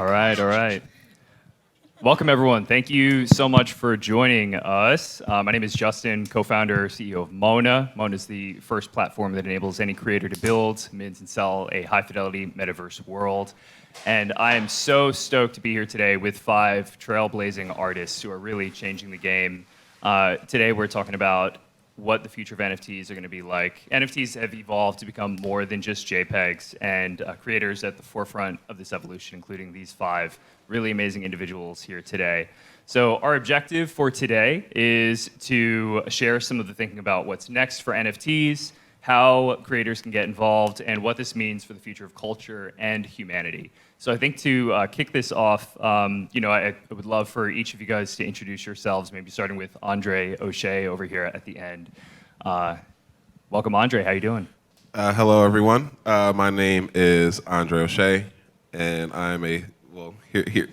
All right, all right. Welcome, everyone. Thank you so much for joining us. My name is Justin, co-founder, CEO of Mona. Mona is the first platform that enables any creator to build, mint, and sell a high-fidelity metaverse world. And I am so stoked to be here today with 5 trailblazing artists who are really changing the game. Today, we're talking about what the future of NFTs are going to be like. NFTs have evolved to become more than just JPEGs, and creators at the forefront of this evolution, including these 5 really amazing individuals here today. So our objective for today is to share some of the thinking about what's next for NFTs, how creators can get involved, and what this means for the future of culture and humanity. So I think to kick this off, I would love for each of you guys to introduce yourselves, maybe starting with Andre O'Shea over here at the end. Welcome, Andre. How you doing? Hello, everyone. My name is Andre O'Shea, and I'm here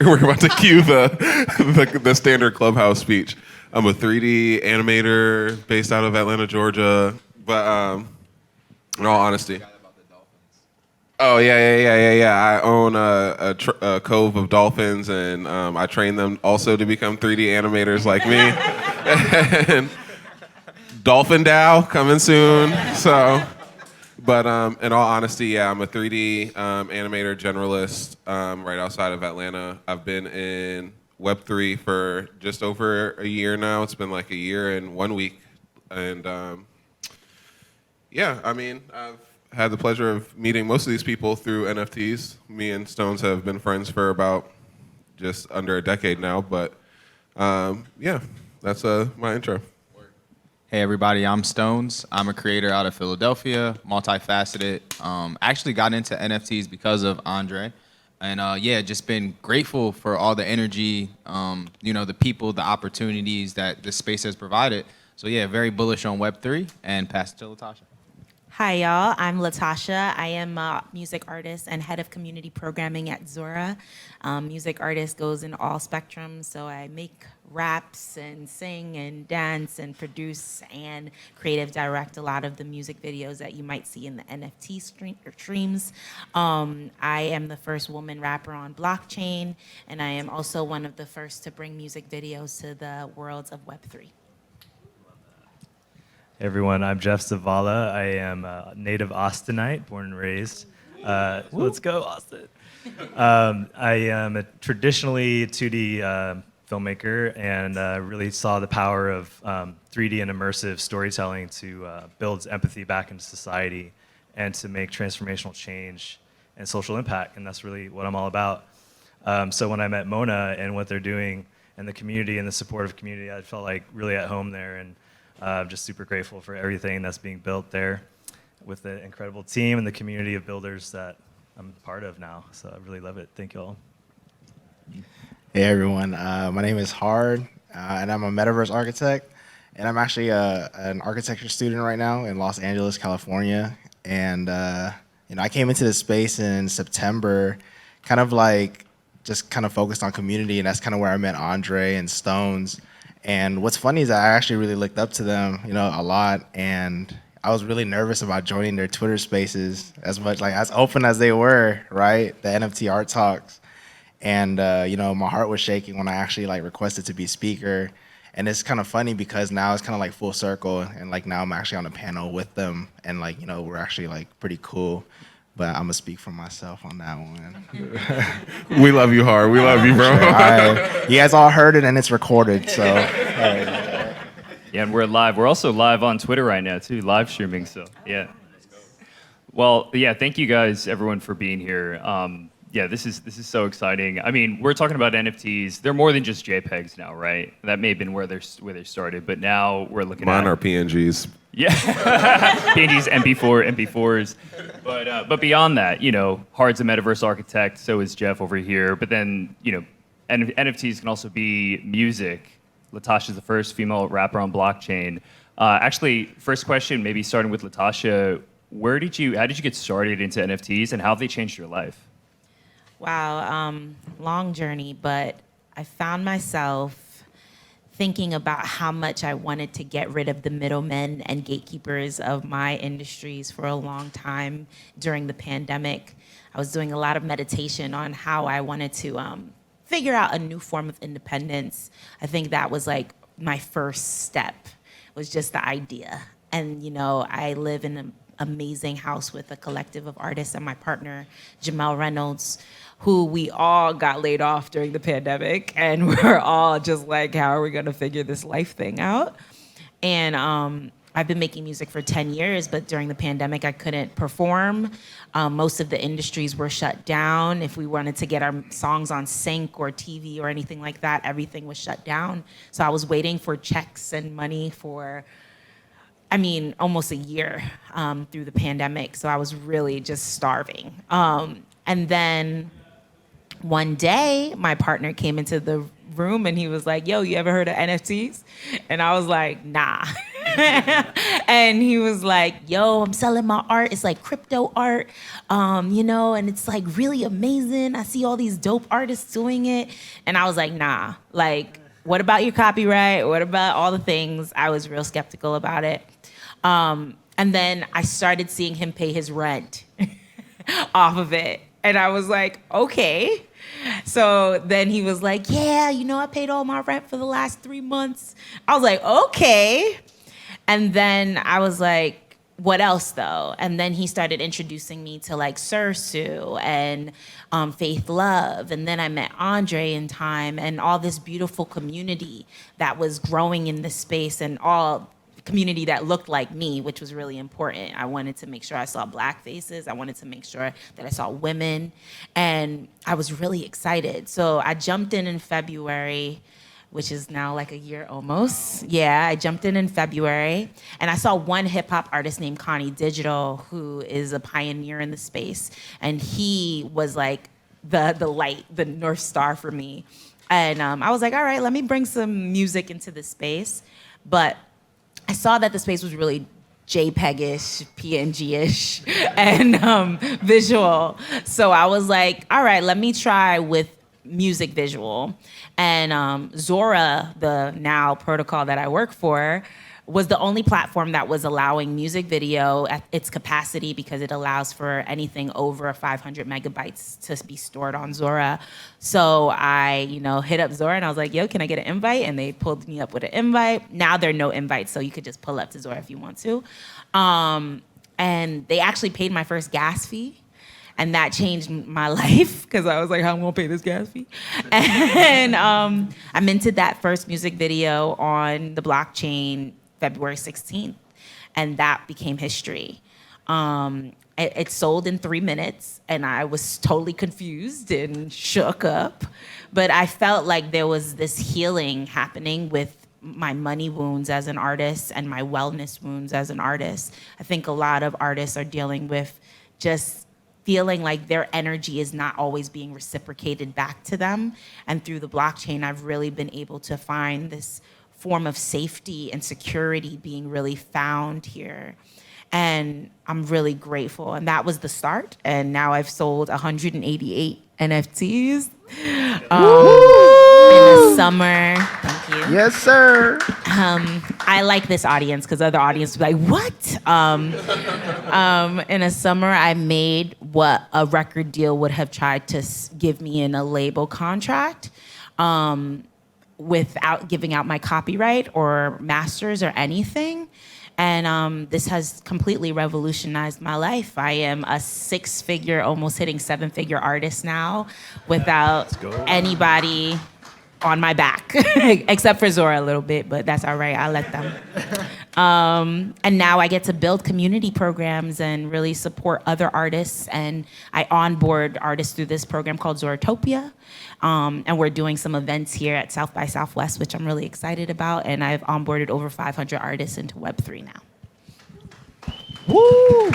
we're about to cue the standard Clubhouse speech. I'm a 3D animator based out of Atlanta, Georgia. But in all honesty, oh yeah. I own a cove of dolphins, and I train them also to become 3D animators like me. And Dolphin DAO coming soon. So. But in all honesty, yeah, I'm a 3D animator generalist right outside of Atlanta. I've been in Web3 for just over a year now. It's been like a year and 1 week. And I've had the pleasure of meeting most of these people through NFTs. Me and Stonez have been friends for about just under a decade now. But that's my intro. Hey everybody, I'm Stonez. I'm a creator out of Philadelphia, multifaceted. Actually got into NFTs because of Andre. And just been grateful for all the energy, the people, the opportunities that this space has provided. So yeah, very bullish on Web3, and pass it to Latasha. Hi, y'all. I'm Latasha. I am a music artist and head of community programming at Zora. Music artist goes in all spectrums, so I make raps and sing and dance and produce and creative direct a lot of the music videos that you might see in the NFT streams. I am the first woman rapper on blockchain, and I am also one of the first to bring music videos to the worlds of Web3. Hey everyone, I'm Jeff Zavala. I am a native Austinite, born and raised. Let's go, Austin. I am a traditionally 2D filmmaker, and really saw the power of 3D and immersive storytelling to build empathy back into society and to make transformational change and social impact, and that's really what I'm all about. So when I met Mona and what they're doing and the community and the supportive community, I felt like really at home there, and I'm just super grateful for everything that's being built there with the incredible team and the community of builders that I'm part of now. So I really love it. Thank you all. Hey everyone, my name is Hard, and I'm a metaverse architect, and I'm actually an architecture student right now in Los Angeles, California. And I came into this space in September, just focused on community, and that's kind of where I met Andre and Stonez. And what's funny is that I actually really looked up to them, a lot, and I was really nervous about joining their Twitter spaces as open as they were, right? The NFT art talks. And my heart was shaking when I actually requested to be speaker. And it's kind of funny because now it's kind of full circle, and now I'm actually on a panel with them, and we're actually pretty cool. But I'm gonna speak for myself on that one. We love you, Hard. We love you, bro. You guys all heard it, and it's recorded, so. Yeah, and we're live. We're also live on Twitter right now, too, live streaming, so yeah. Well, yeah, thank you guys, everyone, for being here. This is so exciting. I mean, we're talking about NFTs. They're more than just JPEGs now, right? That may have been where they started, but now we're looking at... Mine are PNGs. Yeah, PNGs, MP4s. But beyond that, Hard's a metaverse architect, so is Jeff over here. But then, NFTs can also be music. Latasha's the first female rapper on blockchain. Actually, first question, maybe starting with Latasha, how did you get started into NFTs, and how have they changed your life? Wow, long journey, but I found myself thinking about how much I wanted to get rid of the middlemen and gatekeepers of my industries for a long time during the pandemic. I was doing a lot of meditation on how I wanted to figure out a new form of independence. I think that was like my first step, was just the idea. And I live in an amazing house with a collective of artists and my partner, Jamel Reynolds, who we all got laid off during the pandemic. And we're all just like, how are we gonna figure this life thing out? And I've been making music for 10 years, but during the pandemic, I couldn't perform. Most of the industries were shut down. If we wanted to get our songs on sync or TV or anything like that, everything was shut down. So I was waiting for checks and money for, almost a year through the pandemic. So I was really just starving. And then one day, my partner came into the room and he was like, yo, you ever heard of NFTs? And I was like, nah. And he was like, yo, I'm selling my art. It's like crypto art, and it's like really amazing. I see all these dope artists doing it. And I was like, nah, like, what about your copyright? What about all the things? I was real skeptical about it. And then I started seeing him pay his rent off of it. And I was like, okay. So then he was like, yeah, I paid all my rent for the last 3 months. I was like, okay. And then I was like, what else though? And then he started introducing me to like Sursu and Faith Love. And then I met Andre in time and all this beautiful community that was growing in this space, and all community that looked like me, which was really important. I wanted to make sure I saw Black faces. I wanted to make sure that I saw women. And I was really excited. So I jumped in February, which is now like a year almost. Yeah, I jumped in February. And I saw one hip hop artist named Connie Digital, who is a pioneer in the space. And he was like the light, the North Star for me. And I was like, all right, let me bring some music into this space. But I saw that the space was really JPEG-ish, PNG-ish, and visual. So I was like, all right, let me try with music visual. And Zora, the now protocol that I work for, was the only platform that was allowing music video at its capacity, because it allows for anything over 500 megabytes to be stored on Zora. So I, hit up Zora and I was like, yo, can I get an invite? And they pulled me up with an invite. Now there are no invites, so you could just pull up to Zora if you want to. And they actually paid my first gas fee. And that changed my life, because I was like, how am I gonna pay this gas fee? And I minted that first music video on the blockchain February 16th, and that became history. It sold in 3 minutes, and I was totally confused and shook up. But I felt like there was this healing happening with my money wounds as an artist and my wellness wounds as an artist. I think a lot of artists are dealing with just feeling like their energy is not always being reciprocated back to them. And through the blockchain, I've really been able to find this form of safety and security being really found here. And I'm really grateful. And that was the start. And now I've sold 188 NFTs. In the summer, thank you. Yes, sir. I like this audience, because other audiences would be like, what? In a summer, I made what a record deal would have tried to give me in a label contract. Without giving out my copyright or masters or anything. And this has completely revolutionized my life. I am a 6-figure, almost hitting 7-figure artist now, without anybody on my back, except for Zora a little bit, but that's all right, I'll let them. And now I get to build community programs and really support other artists, and I onboard artists through this program called Zoratopia. And we're doing some events here at South by Southwest, which I'm really excited about, and I've onboarded over 500 artists into Web3 now. Woo!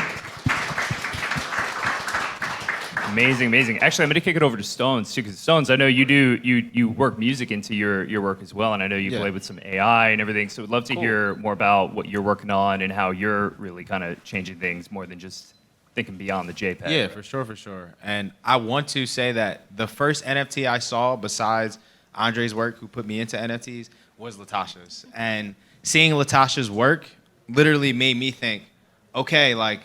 Amazing, amazing. Actually, I'm going to kick it over to Stonez too, because Stonez, I know you work music into your work as well, and I know you play with some AI and everything. So, we'd love to hear more about what you're working on and how you're really kind of changing things more than just thinking beyond the JPEG. Yeah, for sure. And I want to say that the first NFT I saw, besides Andre's work, who put me into NFTs, was Latasha's. And seeing Latasha's work literally made me think, okay, like,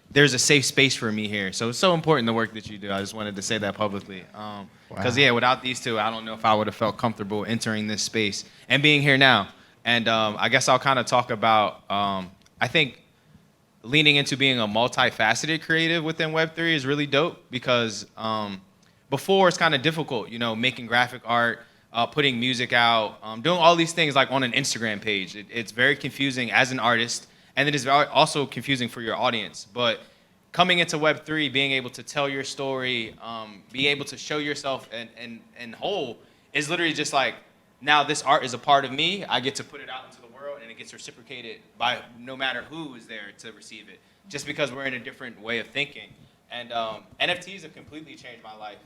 there's a safe space for me here. So it's so important, the work that you do. I just wanted to say that publicly. Because, yeah, without these two, I don't know if I would have felt comfortable entering this space and being here now. And I guess I'll kind of talk about, I think, leaning into being a multifaceted creative within Web3 is really dope because before it's kind of difficult, you know, making graphic art, putting music out, doing all these things like on an Instagram page. It's very confusing as an artist, and it is also confusing for your audience. But coming into Web3, being able to tell your story, being able to show yourself in whole is literally just like, now this art is a part of me. I get to put it out into the world, and it gets reciprocated by no matter who is there to receive it, just because we're in a different way of thinking. And NFTs have completely changed my life.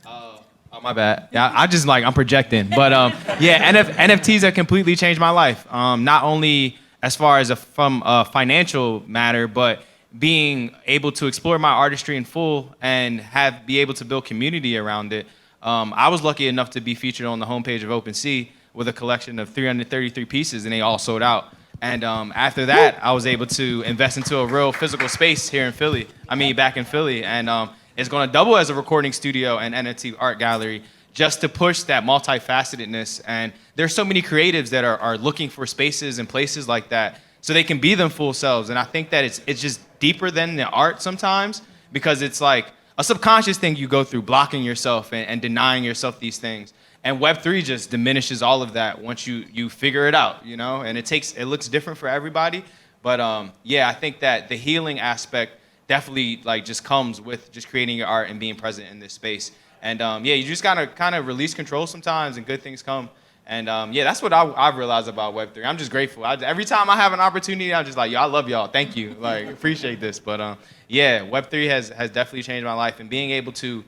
Oh, my bad. Yeah, I'm projecting. But yeah, NFTs have completely changed my life. Not only as far as from a financial matter, but being able to explore my artistry in full and be able to build community around it. I was lucky enough to be featured on the homepage of OpenSea with a collection of 333 pieces, and they all sold out. And after that, I was able to invest into a real physical space here in Philly. Back in Philly. And it's going to double as a recording studio and NFT art gallery just to push that multifacetedness. And there's so many creatives that are looking for spaces and places like that so they can be them full selves. And I think that it's just deeper than the art sometimes, because it's like a subconscious thing you go through, blocking yourself and denying yourself these things. And Web3 just diminishes all of that once you figure it out, you know? And it looks different for everybody. But yeah, I think that the healing aspect definitely like just comes with just creating your art and being present in this space. And yeah, you just gotta kind of release control sometimes, and good things come. And yeah, that's what I've realized about Web3. I'm just grateful. Every time I have an opportunity, I'm just like, yo, I love y'all. Thank you. Like, appreciate this. But yeah, Web3 has definitely changed my life. And being able to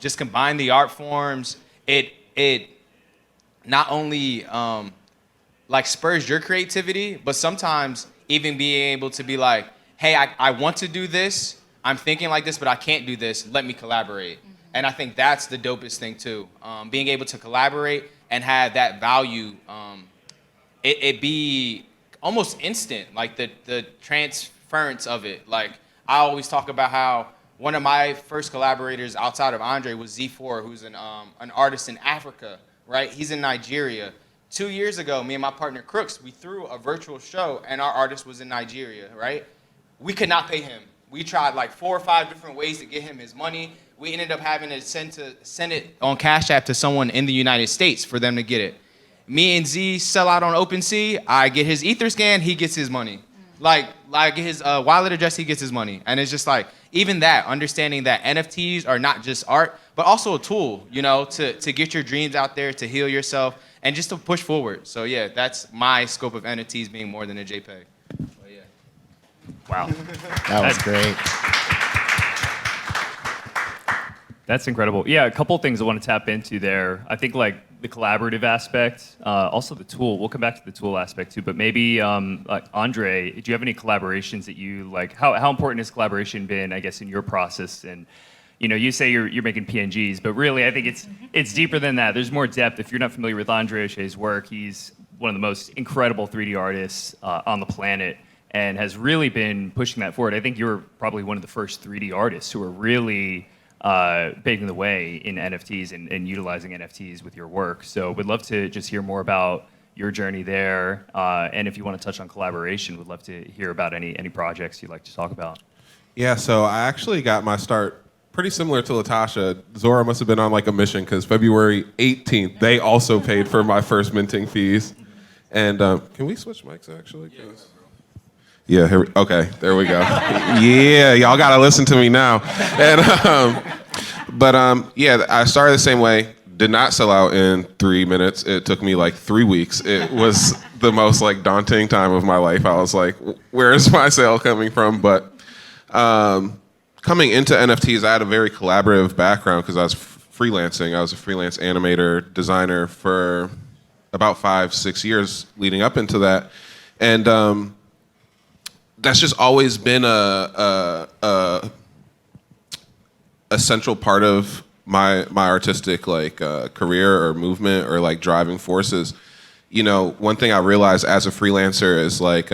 just combine the art forms, it not only like spurs your creativity, but sometimes even being able to be like, hey, I want to do this. I'm thinking like this, but I can't do this. Let me collaborate. Mm-hmm. And I think that's the dopest thing too. Being able to collaborate and have that value, it be almost instant, like the transference of it. Like I always talk about how one of my first collaborators outside of Andre was Z4, who's an artist in Africa, right? He's in Nigeria. 2 years ago, me and my partner Crooks, we threw a virtual show, and our artist was in Nigeria, right? We could not pay him. We tried like 4 or 5 different ways to get him his money. We ended up having to send it on Cash App to someone in the United States for them to get it. Me and Z sell out on OpenSea. I get his Ether scan, he gets his money. Like I get his wallet address, he gets his money. And it's just like, even that, understanding that NFTs are not just art, but also a tool, you know, to get your dreams out there, to heal yourself, and just to push forward. So yeah, that's my scope of NFTs being more than a JPEG. But yeah. Wow. That was great. That's incredible. Yeah, a couple things I want to tap into there. I think like the collaborative aspect, also the tool. We'll come back to the tool aspect too, but maybe like Andre, do you have any collaborations that you like? How important has collaboration been, I guess, in your process? And you know, you say you're making PNGs, but really I think it's deeper than that. There's more depth. If you're not familiar with Andre O'Shea's work, he's one of the most incredible 3D artists on the planet, and has really been pushing that forward. I think you were probably one of the first 3D artists who were really paving the way in NFTs and utilizing NFTs with your work. So we'd love to just hear more about your journey there. And if you want to touch on collaboration, we'd love to hear about any projects you'd like to talk about. Yeah, so I actually got my start pretty similar to Latasha. Zora must have been on like a mission, because February 18th, they also paid for my first minting fees. And can we switch mics actually? Yeah, okay, there we go. Yeah, y'all gotta listen to me now. And yeah, I started the same way. Did not sell out in 3 minutes. It took me like 3 weeks. It was the most like daunting time of my life. I was like, where is my sale coming from? But coming into NFTs, I had a very collaborative background because I was freelancing. I was a freelance animator, designer for about 5-6 years leading up into that. And that's just always been a central part of my artistic like career or movement or like driving forces. one thing I realized as a freelancer is like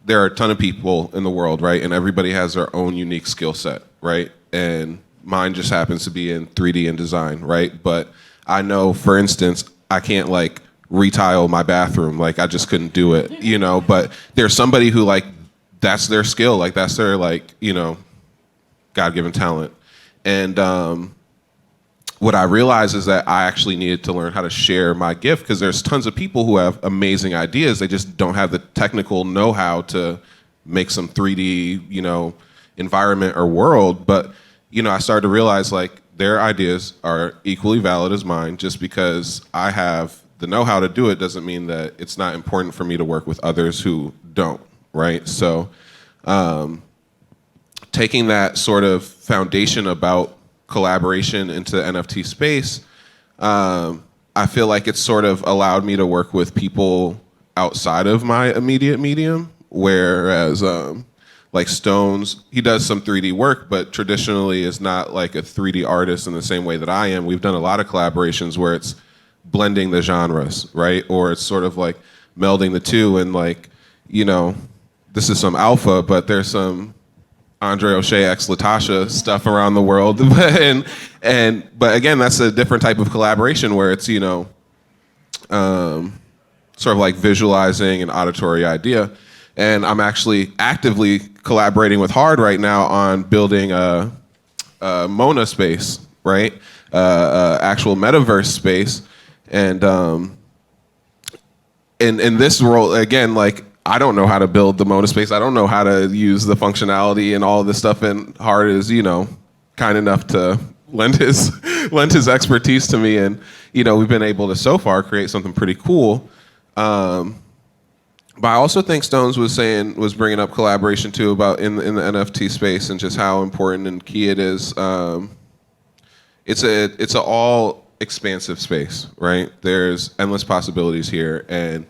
there are a ton of people in the world, right? And everybody has their own unique skill set, right? And mine just happens to be in 3D and design, right? But I know, for instance, I can't like retile my bathroom. Like I just couldn't do it, but there's somebody who like, that's their skill. Like that's their like, God-given talent. And what I realized is that I actually needed to learn how to share my gift because there's tons of people who have amazing ideas. They just don't have the technical know-how to make some 3D, environment or world. But, I started to realize like their ideas are equally valid as mine. Just because I have the know-how to do it doesn't mean that it's not important for me to work with others who don't, right? So taking that sort of foundation about collaboration into the NFT space, I feel like it's sort of allowed me to work with people outside of my immediate medium, whereas like Stonez, he does some 3D work, but traditionally is not like a 3D artist in the same way that I am. We've done a lot of collaborations where it's blending the genres, right? Or it's sort of like melding the two and like, this is some alpha, but there's some Andre O'Shea x Latasha stuff around the world. But again, that's a different type of collaboration where it's, sort of like visualizing an auditory idea. And I'm actually actively collaborating with Hard right now on building a Mona space, right? Actual metaverse space. And in this role, again, like, I don't know how to build the Mona space. I don't know how to use the functionality and all of this stuff. And Hard is, kind enough to lend his expertise to me. And, we've been able to so far create something pretty cool. But I also think Stonez was bringing up collaboration too about in the NFT space and just how important and key it is. It's a all expansive space, right? There's endless possibilities here, and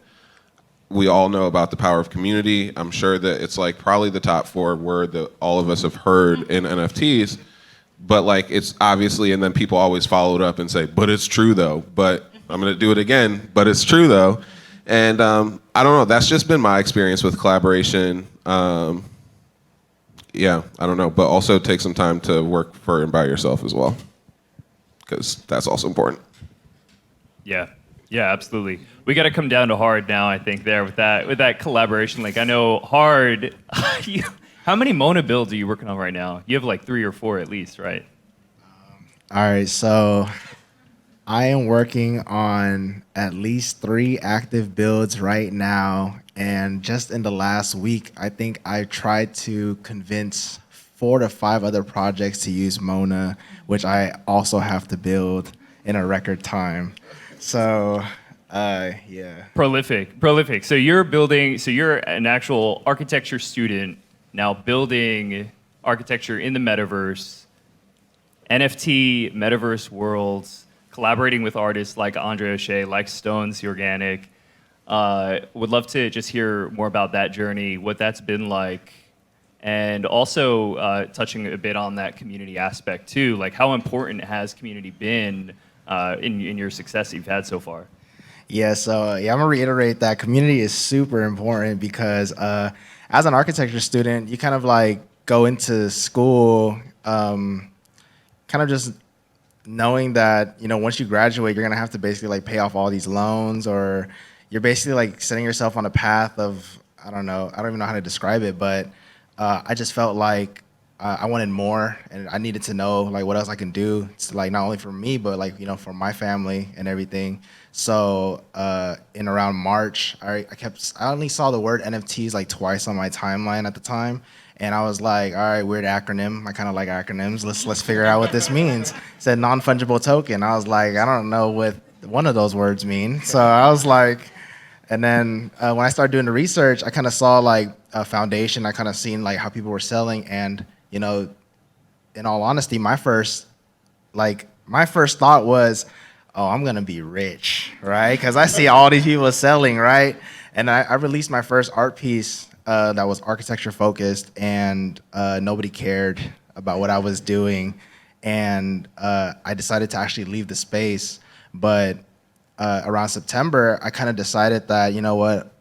we all know about the power of community. I'm sure that it's like probably the top 4 word that all of us have heard in NFTs, but like it's obviously, and then people always follow it up and say, but it's true though, but I'm gonna do it again, but it's true though. And I don't know, that's just been my experience with collaboration. Yeah, I don't know, but also take some time to work for and by yourself as well, because that's also important. Yeah, absolutely. We got to come down to Hard now, I think, there with that collaboration. Like, I know Hard, how many Mona builds are you working on right now? You have like 3 or 4 at least, right? All right, so I am working on at least 3 active builds right now. And just in the last week, I think I tried to convince 4 to 5 other projects to use Mona, which I also have to build in a record time. So, yeah. Prolific. So you're an actual architecture student now building architecture in the metaverse, NFT, metaverse worlds, collaborating with artists like Andre O'Shea, like Stonez, the Organic. Would love to just hear more about that journey, what that's been like, and also touching a bit on that community aspect too. Like, how important has community been in your success that you've had so far? Yeah, so I'm gonna reiterate that community is super important because as an architecture student, you kind of like go into school kind of just knowing that, once you graduate, you're gonna have to basically like pay off all these loans, or you're basically like setting yourself on a path of, I don't even know how to describe it, but I just felt like I wanted more, and I needed to know like what else I can do, like not only for me, but like for my family and everything. So in around March, I only saw the word NFTs like twice on my timeline at the time, and I was like, all right, weird acronym. I kind of like acronyms. Let's figure out what this means. It said non-fungible token. I was like, I don't know what one of those words mean. So I was like, and then when I started doing the research, I kind of saw like a foundation. I kind of seen like how people were selling, and in all honesty, my first thought was, oh, I'm gonna be rich, right? Because I see all these people selling, right? And I released my first art piece that was architecture focused, and nobody cared about what I was doing. And I decided to actually leave the space. But around September, I kind of decided that, you know what,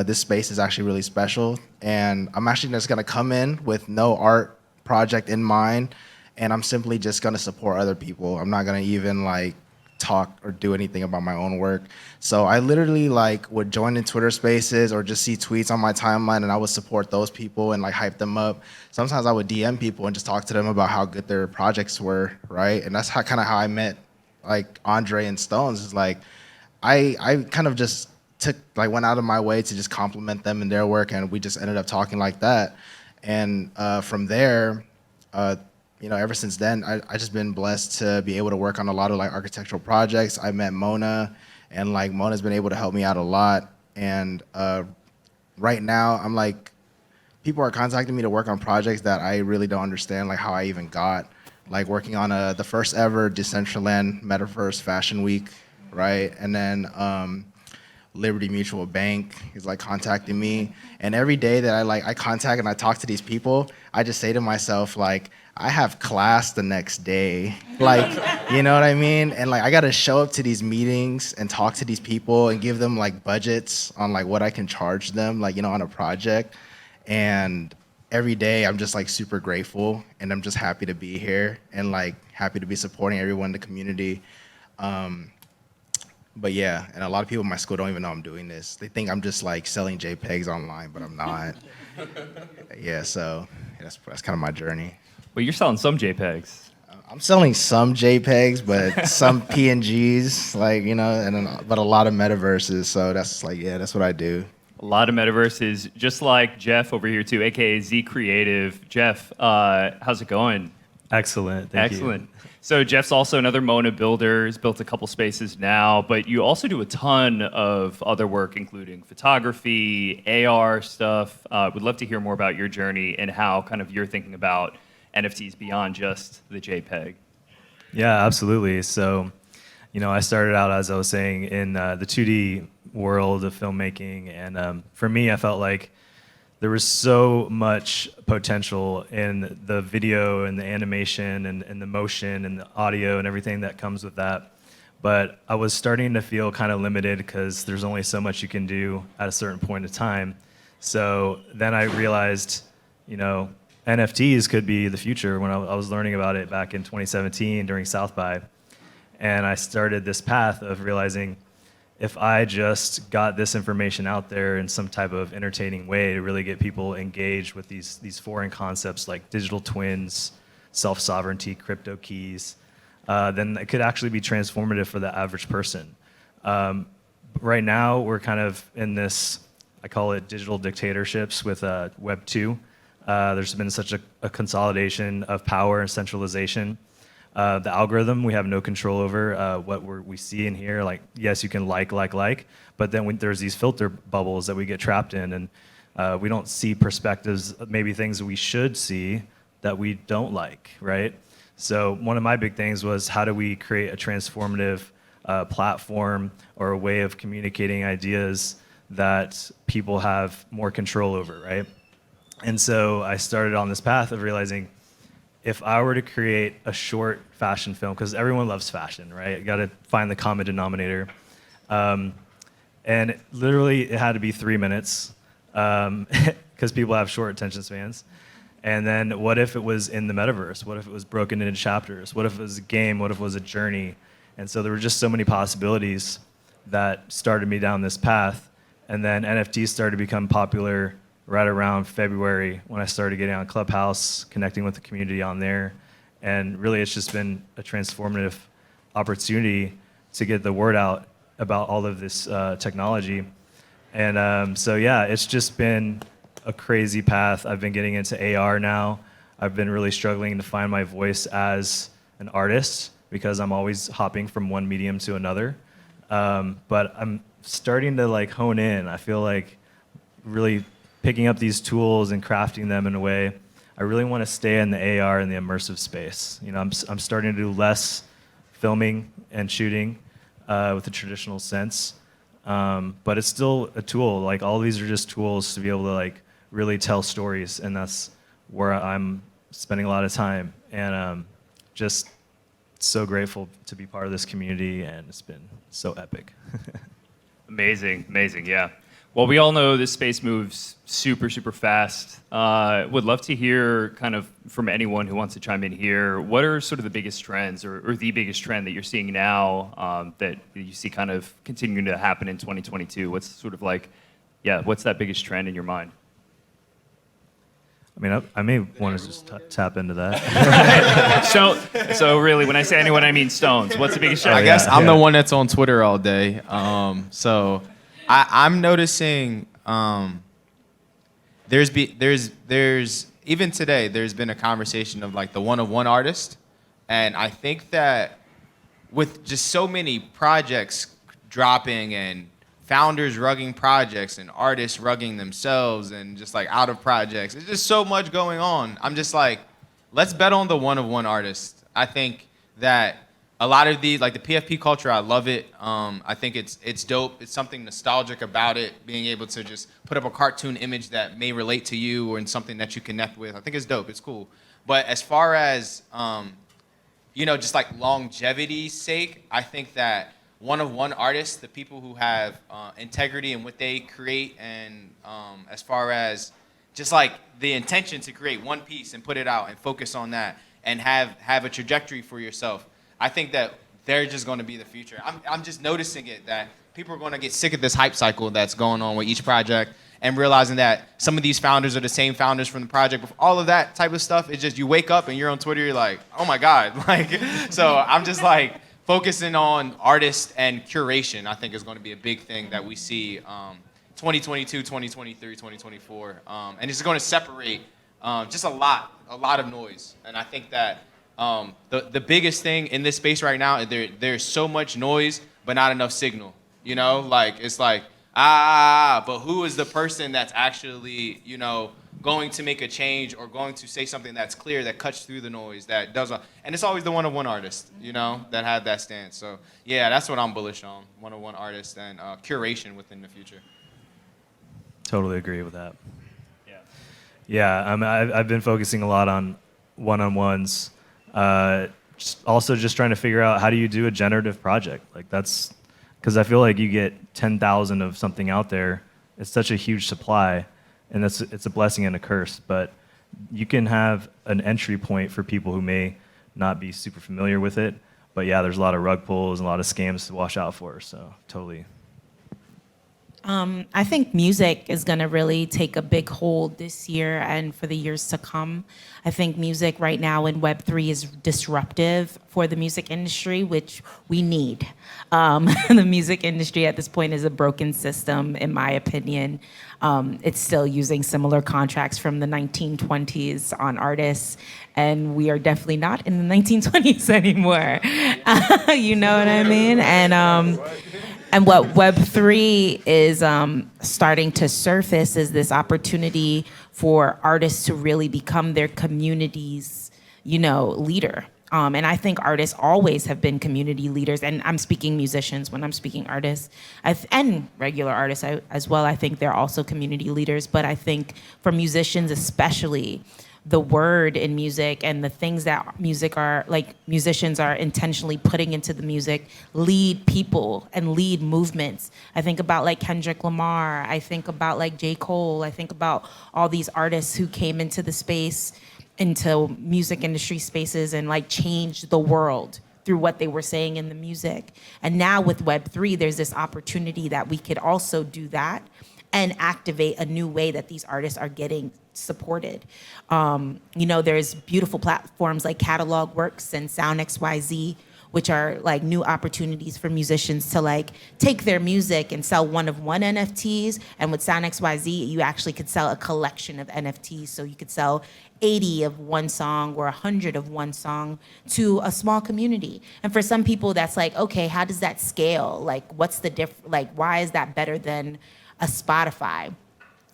this space is actually really special. And I'm actually just going to come in with no art project in mind. And I'm simply just going to support other people. I'm not going to even like talk or do anything about my own work. So I literally like would join in Twitter spaces or just see tweets on my timeline, and I would support those people and like hype them up. Sometimes I would DM people and just talk to them about how good their projects were, right? And that's kind of how I met like Andre and Stonez. Is like I kind of just went out of my way to just compliment them in their work, and we just ended up talking like that. And from there, ever since then, I just been blessed to be able to work on a lot of like architectural projects. I met Mona, and like Mona's been able to help me out a lot. And right now, I'm like, people are contacting me to work on projects that I really don't understand, like how I even got, like working on the first ever Decentraland Metaverse Fashion Week, right? And then Liberty Mutual Bank is like contacting me, and every day that I contact and I talk to these people, I just say to myself like, I have class the next day, like, you know what I mean? And like I gotta show up to these meetings and talk to these people and give them like budgets on like what I can charge them, like, you know, on a project. And every day I'm just like super grateful, and I'm just happy to be here and like happy to be supporting everyone in the community. But yeah, and a lot of people in my school don't even know I'm doing this. They think I'm just like selling JPEGs online, but I'm not. Yeah, so that's kind of my journey. Well, you're selling some JPEGs. I'm selling some JPEGs, but some PNGs, like, you know, but a lot of metaverses. So that's like, yeah, that's what I do. A lot of metaverses, just like Jeff over here too, aka Z Creative. Jeff, how's it going? Excellent. Thank you. Excellent. So Jeff's also another Mona builder. He's built a couple spaces now, but you also do a ton of other work, including photography, AR stuff. Would love to hear more about your journey and how kind of you're thinking about NFTs beyond just the JPEG. Yeah, absolutely. So, you know, I started out, as I was saying, in the 2D world of filmmaking. And for me, I felt like there was so much potential in the video and the animation and the motion and the audio and everything that comes with that. But I was starting to feel kind of limited because there's only so much you can do at a certain point of time. So then I realized, you know, NFTs could be the future when I was learning about it back in 2017 during South by. And I started this path of realizing if I just got this information out there in some type of entertaining way to really get people engaged with these foreign concepts like digital twins, self-sovereignty, crypto keys, then it could actually be transformative for the average person. Right now, we're kind of in this, I call it digital dictatorships with Web 2. There's been such a consolidation of power and centralization. The algorithm we have no control over. What we see and hear, like, yes, you can like, but then there's these filter bubbles that we get trapped in, and we don't see perspectives, maybe things that we should see that we don't like, right? So one of my big things was, how do we create a transformative platform or a way of communicating ideas that people have more control over, right? And so I started on this path of realizing, if I were to create a short fashion film, because everyone loves fashion, right? You got to find the common denominator. And literally, it had to be 3 minutes, because people have short attention spans. And then what if it was in the metaverse? What if it was broken into chapters? What if it was a game? What if it was a journey? And so there were just so many possibilities that started me down this path. And then NFTs started to become popular right around February, when I started getting on Clubhouse, connecting with the community on there. And really, it's just been a transformative opportunity to get the word out about all of this technology. And so yeah, it's just been a crazy path. I've been getting into AR now. I've been really struggling to find my voice as an artist, because I'm always hopping from one medium to another. But I'm starting to like hone in. I feel like really picking up these tools and crafting them in a way. I really want to stay in the AR and the immersive space. You know, I'm starting to do less filming and shooting with the traditional sense, but it's still a tool. Like, all these are just tools to be able to like really tell stories, and that's where I'm spending a lot of time. And just so grateful to be part of this community, and it's been so epic. Amazing, amazing, yeah. Well, we all know this space moves super, super fast. Would love to hear kind of from anyone who wants to chime in here, what are sort of the biggest trends or the biggest trend that you're seeing now that you see kind of continuing to happen in 2022? What's sort of like, yeah, what's that biggest trend in your mind? I mean, I may want to just tap into that. So really, when I say anyone, I mean Stonez. What's the biggest trend? I guess I'm the one that's on Twitter all day. So I'm noticing there's even today there's been a conversation of like the one-of-one artist, and I think that with just so many projects dropping and founders rugging projects and artists rugging themselves and just like out of projects, there's just so much going on. I'm just like, let's bet on the one-of-one artist. I think that a lot of these, like the PFP culture, I love it. I think it's dope. It's something nostalgic about it, being able to just put up a cartoon image that may relate to you or in something that you connect with. I think it's dope. It's cool. But as far as, just like longevity's sake, I think that one-of-one artists, the people who have integrity in what they create, and as far as just like the intention to create one piece and put it out and focus on that and have a trajectory for yourself, I think that they're just going to be the future. I'm just noticing it, that people are going to get sick of this hype cycle that's going on with each project, and realizing that some of these founders are the same founders from the project. All of that type of stuff, it's just you wake up and you're on Twitter, you're like, oh my God. So I'm just like focusing on artists and curation, I think is going to be a big thing that we see 2022, 2023, 2024. And it's going to separate just a lot of noise. And I think that the biggest thing in this space right now, there's so much noise, but not enough signal. It's like, but who is the person that's actually, going to make a change or going to say something that's clear, that cuts through the noise, that does, and it's always the one-of-one artist, that have that stance. So yeah, that's what I'm bullish on, one-of-one artists and curation within the future. Totally agree with that. Yeah, I've been focusing a lot on one-on-ones. Just trying to figure out how do you do a generative project. Like that's because I feel like you get 10,000 of something out there. It's such a huge supply, and it's a blessing and a curse. But you can have an entry point for people who may not be super familiar with it. But yeah, there's a lot of rug pulls and a lot of scams to watch out for. So totally. I think music is going to really take a big hold this year and for the years to come. I think music right now in Web3 is disruptive for the music industry, which we need. The music industry at this point is a broken system, in my opinion. It's still using similar contracts from the 1920s on artists, and we are definitely not in the 1920s anymore. You know what I mean? And what Web3 is starting to surface is this opportunity for artists to really become their community's, leader. And I think artists always have been community leaders, and I'm speaking musicians when I'm speaking artists, and regular artists as well. I think they're also community leaders, but I think for musicians especially, the word in music and the things that musicians are intentionally putting into the music lead people and lead movements. I think about like Kendrick Lamar, I think about like J. Cole, I think about all these artists who came into the space, into music industry spaces, and like changed the world through what they were saying in the music. And now with Web3, there's this opportunity that we could also do that and activate a new way that these artists are getting supported. There's beautiful platforms like Catalog Works and Sound XYZ, which are like new opportunities for musicians to like take their music and sell one-of-one NFTs. And with Sound XYZ, you actually could sell a collection of NFTs. So you could sell 80 of one song or 100 of one song to a small community. And for some people, that's like, okay, how does that scale? Like, what's the why is that better than a Spotify?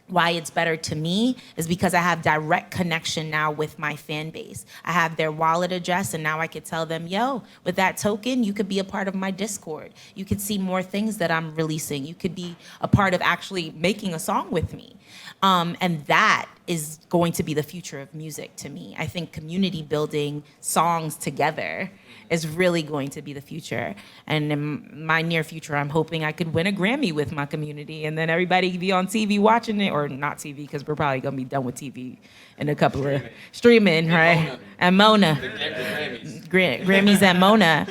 Why it's better to me is because I have direct connection now with my fan base. I have their wallet address, and now I could tell them, yo, with that token, you could be a part of my Discord. You could see more things that I'm releasing. You could be a part of actually making a song with me. And that is going to be the future of music to me. I think community building songs together is really going to be the future. And in my near future, I'm hoping I could win a Grammy with my community, and then everybody be on TV watching it, or not TV, because we're probably gonna be done with TV in a couple of streaming, right? And Mona. Grammys at Mona.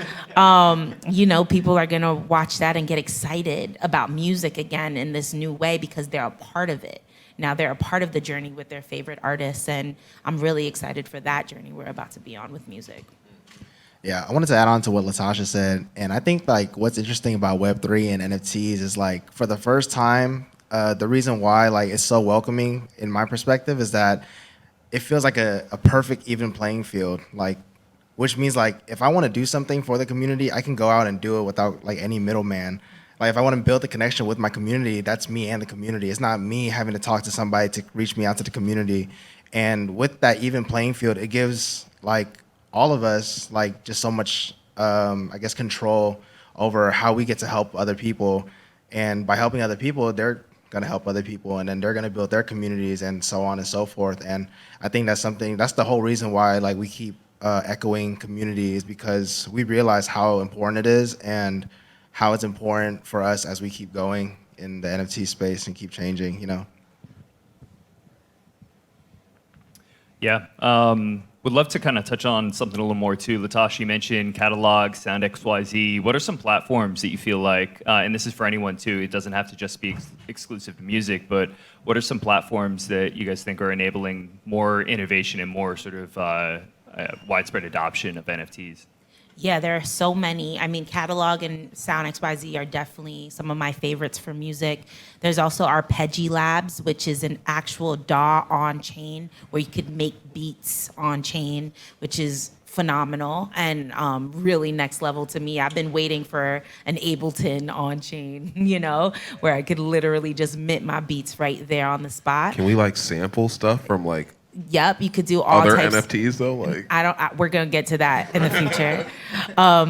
People are gonna watch that and get excited about music again in this new way because they're a part of it. Now they're a part of the journey with their favorite artists, and I'm really excited for that journey we're about to be on with music. Yeah, I wanted to add on to what Latasha said, and I think like what's interesting about Web3 and NFTs is like for the first time, the reason why like it's so welcoming in my perspective is that it feels like a perfect even playing field, like which means like if I want to do something for the community, I can go out and do it without like any middleman. Like if I want to build a connection with my community, that's me and the community. It's not me having to talk to somebody to reach me out to the community. And with that even playing field, it gives like all of us like just so much, I guess, control over how we get to help other people. And by helping other people, they're going to help other people, and then they're going to build their communities and so on and so forth. And I think that's the whole reason why like we keep echoing community, is because we realize how important it is and how it's important for us as we keep going in the NFT space and keep changing, Yeah. Would love to kind of touch on something a little more too. Latasha, you mentioned Catalog, Sound XYZ. What are some platforms that you feel like, and this is for anyone too, it doesn't have to just be exclusive to music, but what are some platforms that you guys think are enabling more innovation and more sort of widespread adoption of NFTs? Yeah, there are so many. I mean, Catalog and Sound XYZ are definitely some of my favorites for music. There's also Arpeggi Labs, which is an actual DAW on chain where you could make beats on chain, which is phenomenal and really next level to me. I've been waiting for an Ableton on chain, where I could literally just mint my beats right there on the spot. Can we like sample stuff from like Yep, you could do all other types. NFTs though? Like We're gonna get to that in the future.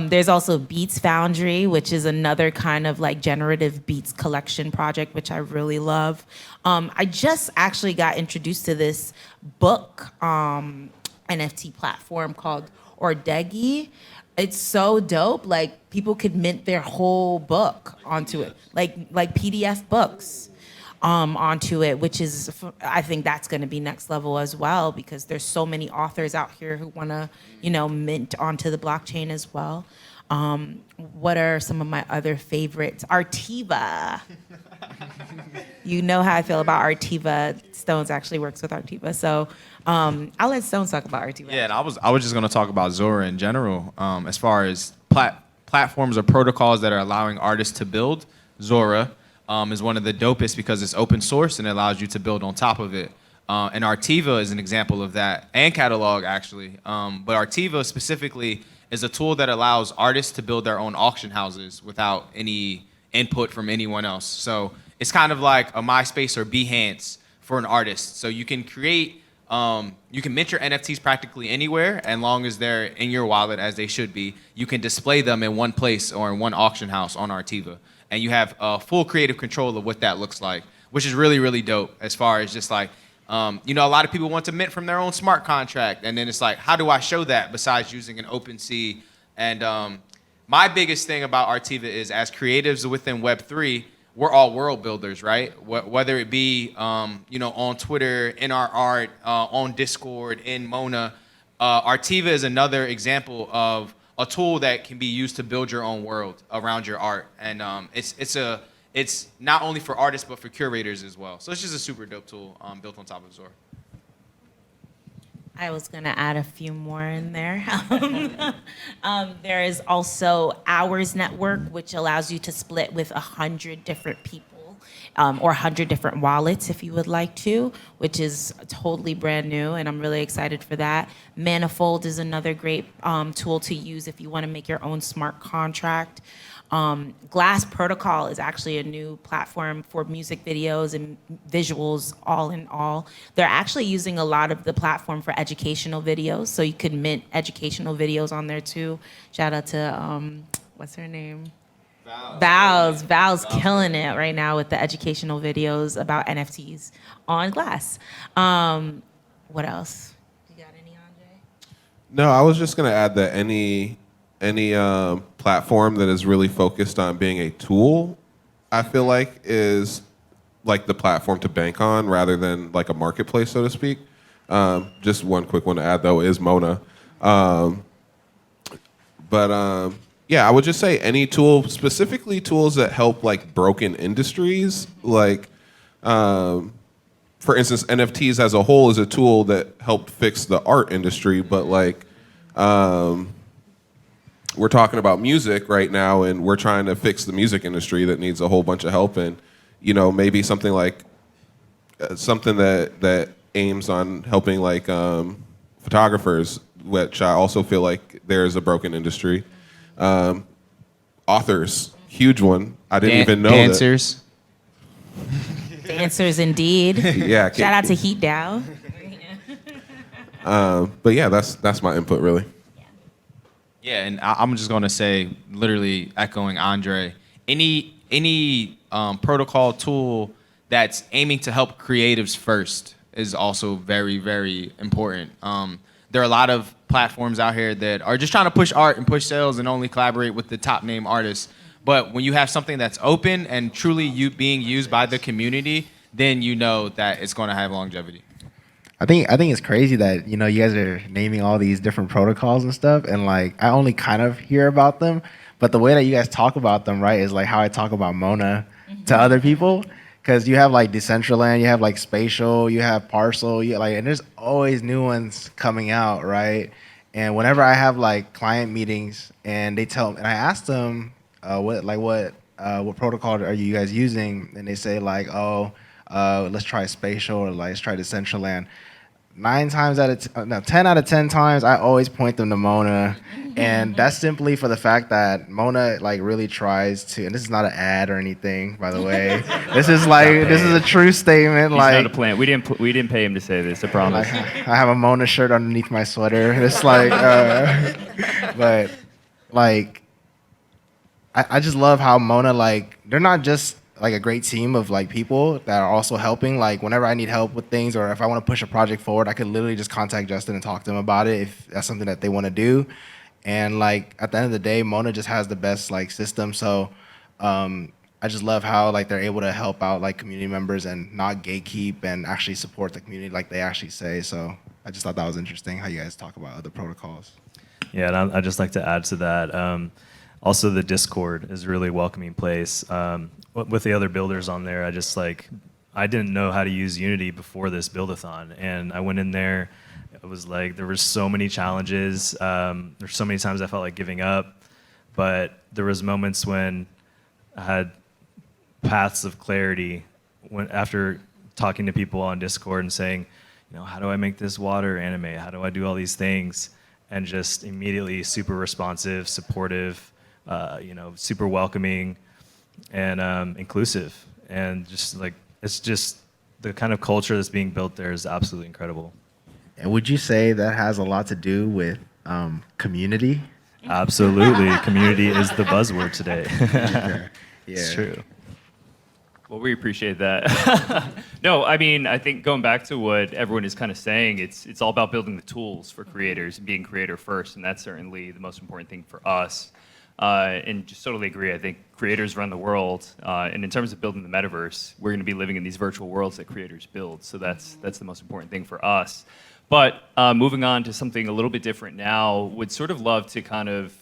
There's also Beats Foundry, which is another kind of like generative beats collection project, which I really love. I just actually got introduced to this book NFT platform called Ordegi. It's so dope. Like people could mint their whole book onto it, like PDF books. Onto it, which is, I think that's going to be next level as well, because there's so many authors out here who want to, mint onto the blockchain as well. What are some of my other favorites? Artiva. You know how I feel about Artiva. Stonez actually works with Artiva, so I'll let Stonez talk about Artiva. Yeah, and I was just going to talk about Zora in general, as far as platforms or protocols that are allowing artists to build. Zora is one of the dopest because it's open source and it allows you to build on top of it. And Artiva is an example of that, and Catalog actually. But Artiva specifically is a tool that allows artists to build their own auction houses without any input from anyone else. So it's kind of like a MySpace or Behance for an artist. So you can create, you can mint your NFTs practically anywhere, as long as they're in your wallet as they should be. You can display them in one place or in one auction house on Artiva. And you have full creative control of what that looks like, which is really, really dope as far as just like, a lot of people want to mint from their own smart contract. And then it's like, how do I show that besides using an OpenSea? And my biggest thing about Artiva is, as creatives within Web3, we're all world builders, right? Whether it be, on Twitter, in our art, on Discord, in Mona. Artiva is another example of a tool that can be used to build your own world around your art. And it's not only for artists, but for curators as well. So it's just a super dope tool built on top of Zora. I was gonna add a few more in there. There is also Hours Network, which allows you to split with 100 different people, or 100 different wallets if you would like to, which is totally brand new, and I'm really excited for that. Manifold is another great tool to use if you want to make your own smart contract. Glass Protocol is actually a new platform for music videos and visuals, all in all. They're actually using a lot of the platform for educational videos, so you could mint educational videos on there too. Shout out to, what's her name? Val's killing it right now with the educational videos about NFTs on Glass. What else? You got any, Andre? No, I was just gonna add that any platform that is really focused on being a tool, I feel like is like the platform to bank on rather than like a marketplace, so to speak. Just one quick one to add though is Mona. Yeah, I would just say any tool, specifically tools that help like broken industries, like for instance, NFTs as a whole is a tool that helped fix the art industry, but like we're talking about music right now, and we're trying to fix the music industry that needs a whole bunch of help, and maybe something like something that aims on helping like photographers, which I also feel like there is a broken industry. Authors, huge one. I didn't even know dancers. Dancers, indeed. Yeah. Shout out to Heat Dow. But yeah, that's my input really. Yeah, and I'm just gonna say, literally echoing Andre, any protocol tool that's aiming to help creatives first is also very, very important. There are a lot of platforms out here that are just trying to push art and push sales and only collaborate with the top name artists. But when you have something that's open and truly being used by the community, then you know that it's going to have longevity. I think it's crazy that you guys are naming all these different protocols and stuff, and like I only kind of hear about them, but the way that you guys talk about them, right, is like how I talk about Mona to other people. Because you have like Decentraland, you have like Spatial, you have Parcel, and there's always new ones coming out, right? And whenever I have like client meetings, and I ask them what protocol are you guys using, and they say like, let's try Spatial or like let's try Decentraland. 10 out of 10 times, I always point them to Mona, and that's simply for the fact that Mona like really tries to. And this is not an ad or anything, by the way. This is a true statement. He's like not a plant. We didn't pay him to say this. I promise. I have a Mona shirt underneath my sweater. It's like, but like, I just love how Mona like they're not just like a great team of like people that are also helping. Like whenever I need help with things or if I want to push a project forward, I could literally just contact Justin and talk to him about it if that's something that they want to do. And like at the end of the day, Mona just has the best like system. So I just love how like they're able to help out like community members and not gatekeep and actually support the community like they actually say. So I just thought that was interesting how you guys talk about other protocols. Yeah, and I'd just like to add to that. Also, the Discord is a really welcoming place. With the other builders on there, I didn't know how to use Unity before this build-a-thon, and I went in there. It was like there were so many challenges. There's so many times I felt like giving up, but there was moments when I had paths of clarity after talking to people on Discord and saying, how do I make this water animate? How do I do all these things? And just immediately super responsive, supportive, super welcoming and inclusive. And just like, it's just the kind of culture that's being built there is absolutely incredible. And would you say that has a lot to do with community? Absolutely. Community is the buzzword today. Yeah. It's true. Well, we appreciate that. No, I mean, I think going back to what everyone is kind of saying, it's all about building the tools for creators and being creator first, and that's certainly the most important thing for us. And just totally agree. I think creators run the world, and in terms of building the metaverse, we're going to be living in these virtual worlds that creators build. So that's the most important thing for us. But moving on to something a little bit different now, would sort of love to kind of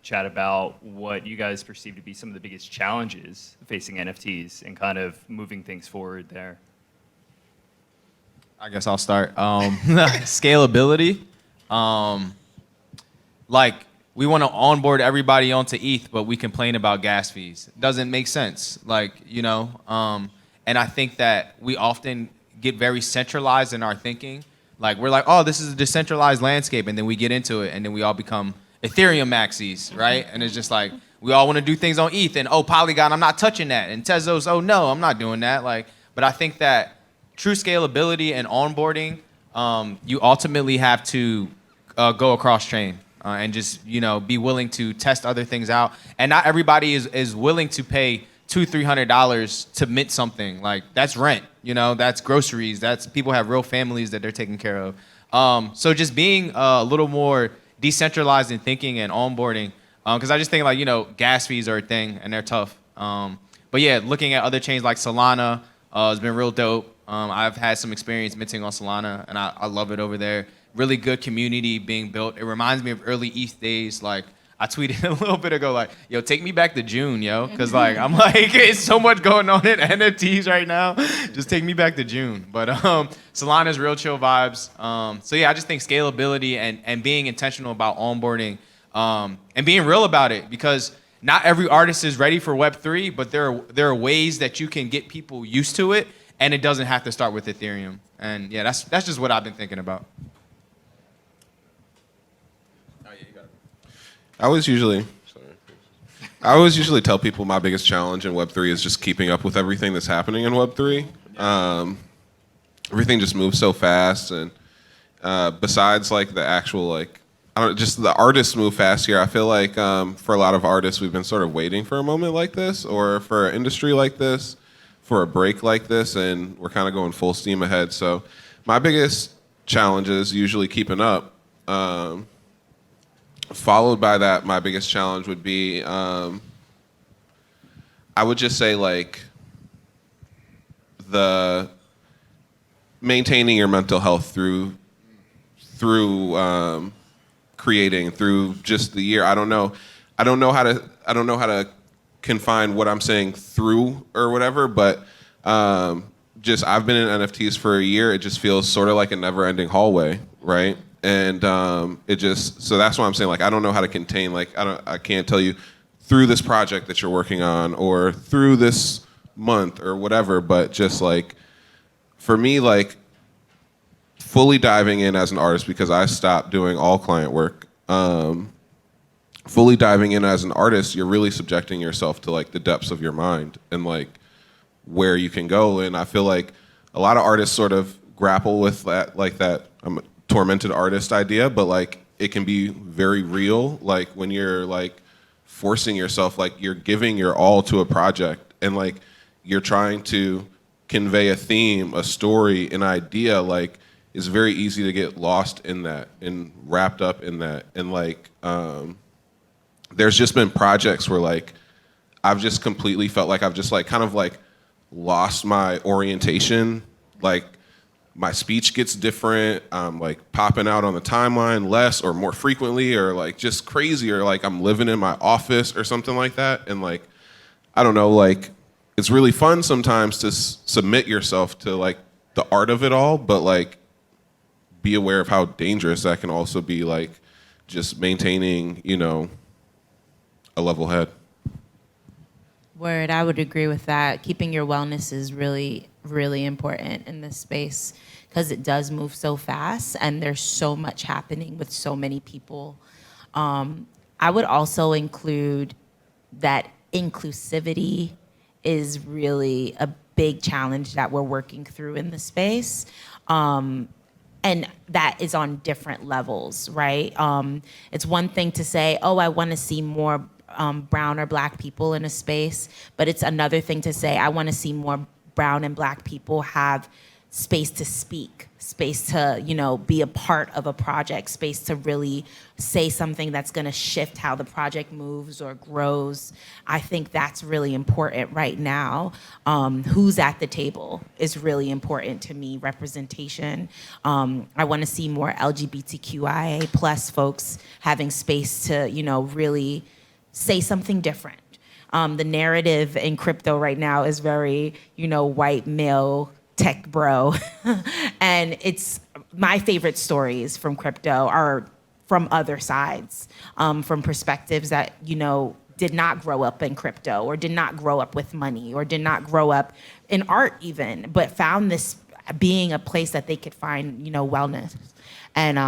chat about what you guys perceive to be some of the biggest challenges facing NFTs and kind of moving things forward there. I guess I'll start. Scalability. We want to onboard everybody onto ETH, but we complain about gas fees. Doesn't make sense. And I think that we often get very centralized in our thinking. Like we're like, oh, this is a decentralized landscape, and then we get into it, and then we all become Ethereum maxis, right? And it's just like we all want to do things on ETH, and Polygon, I'm not touching that, and Tezos, oh no, I'm not doing that. But I think that true scalability and onboarding, you ultimately have to go across chain. and just, be willing to test other things out. And not everybody is willing to pay $200-$300 to mint something. Like, that's rent, that's groceries, that's people have real families that they're taking care of. So just being a little more decentralized in thinking and onboarding, because I just think like, gas fees are a thing and they're tough. But yeah, looking at other chains like Solana has been real dope. I've had some experience minting on Solana, and I love it over there. Really good community being built. It reminds me of early ETH days. Like, I tweeted a little bit ago, like, yo, take me back to June, yo. Because, like, I'm like, it's so much going on in NFTs right now. Just take me back to June. But Solana's real chill vibes. So, yeah, I just think scalability and being intentional about onboarding and being real about it. Because not every artist is ready for Web3, but there are ways that you can get people used to it, and it doesn't have to start with Ethereum. And, yeah, that's just what I've been thinking about. I always usually tell people my biggest challenge in Web3 is just keeping up with everything that's happening in Web3. Everything just moves so fast, and besides like the actual like, just the artists move fast here. I feel like for a lot of artists, we've been sort of waiting for a moment like this, or for an industry like this, for a break like this, and we're kind of going full steam ahead. So my biggest challenge is usually keeping up. Followed by that, my biggest challenge would be, I would just say like the maintaining your mental health through creating through just the year. I don't know how to confine what I'm saying through or whatever, but just I've been in NFTs for a year. It just feels sort of like a never-ending hallway, right? And so that's why I'm saying, like, I don't know how to contain, like, I can't tell you through this project that you're working on or through this month or whatever, but just like, for me, like, fully diving in as an artist, because I stopped doing all client work, fully diving in as an artist, you're really subjecting yourself to like the depths of your mind and like where you can go. And I feel like a lot of artists sort of grapple with that, like that, tormented artist idea, but like it can be very real, like when you're like forcing yourself, like you're giving your all to a project and like you're trying to convey a theme, a story, an idea. Like, it's very easy to get lost in that and wrapped up in that. And like there's just been projects where like I've just completely felt like I've just like kind of like lost my orientation. Like, my speech gets different. I'm like popping out on the timeline less or more frequently, or like just crazy, or like I'm living in my office or something like that. And like, I don't know, like it's really fun sometimes to submit yourself to like the art of it all, but like be aware of how dangerous that can also be, like just maintaining, a level head. Word, I would agree with that. Keeping your wellness is really, really important in this space because it does move so fast and there's so much happening with so many people. I would also include that inclusivity is really a big challenge that we're working through in the space. And that is on different levels, right? It's one thing to say, oh, I want to see more brown or black people in a space, but it's another thing to say, I want to see more brown and black people have space to speak, space to, be a part of a project, space to really say something that's going to shift how the project moves or grows. I think that's really important right now. Who's at the table is really important to me, representation. I want to see more LGBTQIA plus folks having space to, really say something different. The narrative in crypto right now is very, white male tech bro. And it's my favorite stories from crypto are from other sides, from perspectives that, did not grow up in crypto or did not grow up with money or did not grow up in art even, but found this being a place that they could find, wellness. And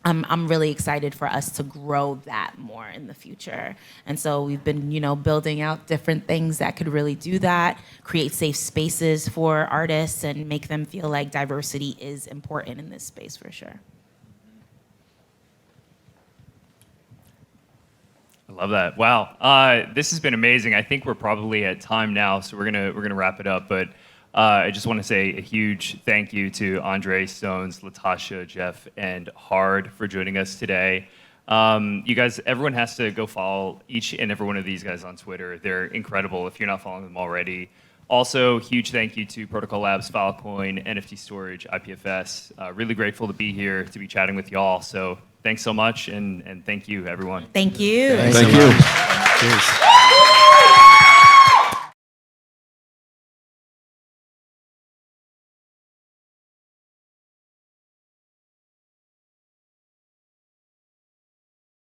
I'm really excited for us to grow that more in the future. And so we've been, building out different things that could really do that, create safe spaces for artists and make them feel like diversity is important in this space for sure. I love that. Wow, this has been amazing. I think we're probably at time now, so we're gonna wrap it up. But I just want to say a huge thank you to Andre, Stonez, Latasha, Jeff, and Hard for joining us today. You guys, everyone has to go follow each and every one of these guys on Twitter. They're incredible if you're not following them already. Also, huge thank you to Protocol Labs, Filecoin, NFT Storage, IPFS. Really grateful to be here, to be chatting with y'all. So thanks so much, and thank you, everyone. Thank you. Thank you. Cheers.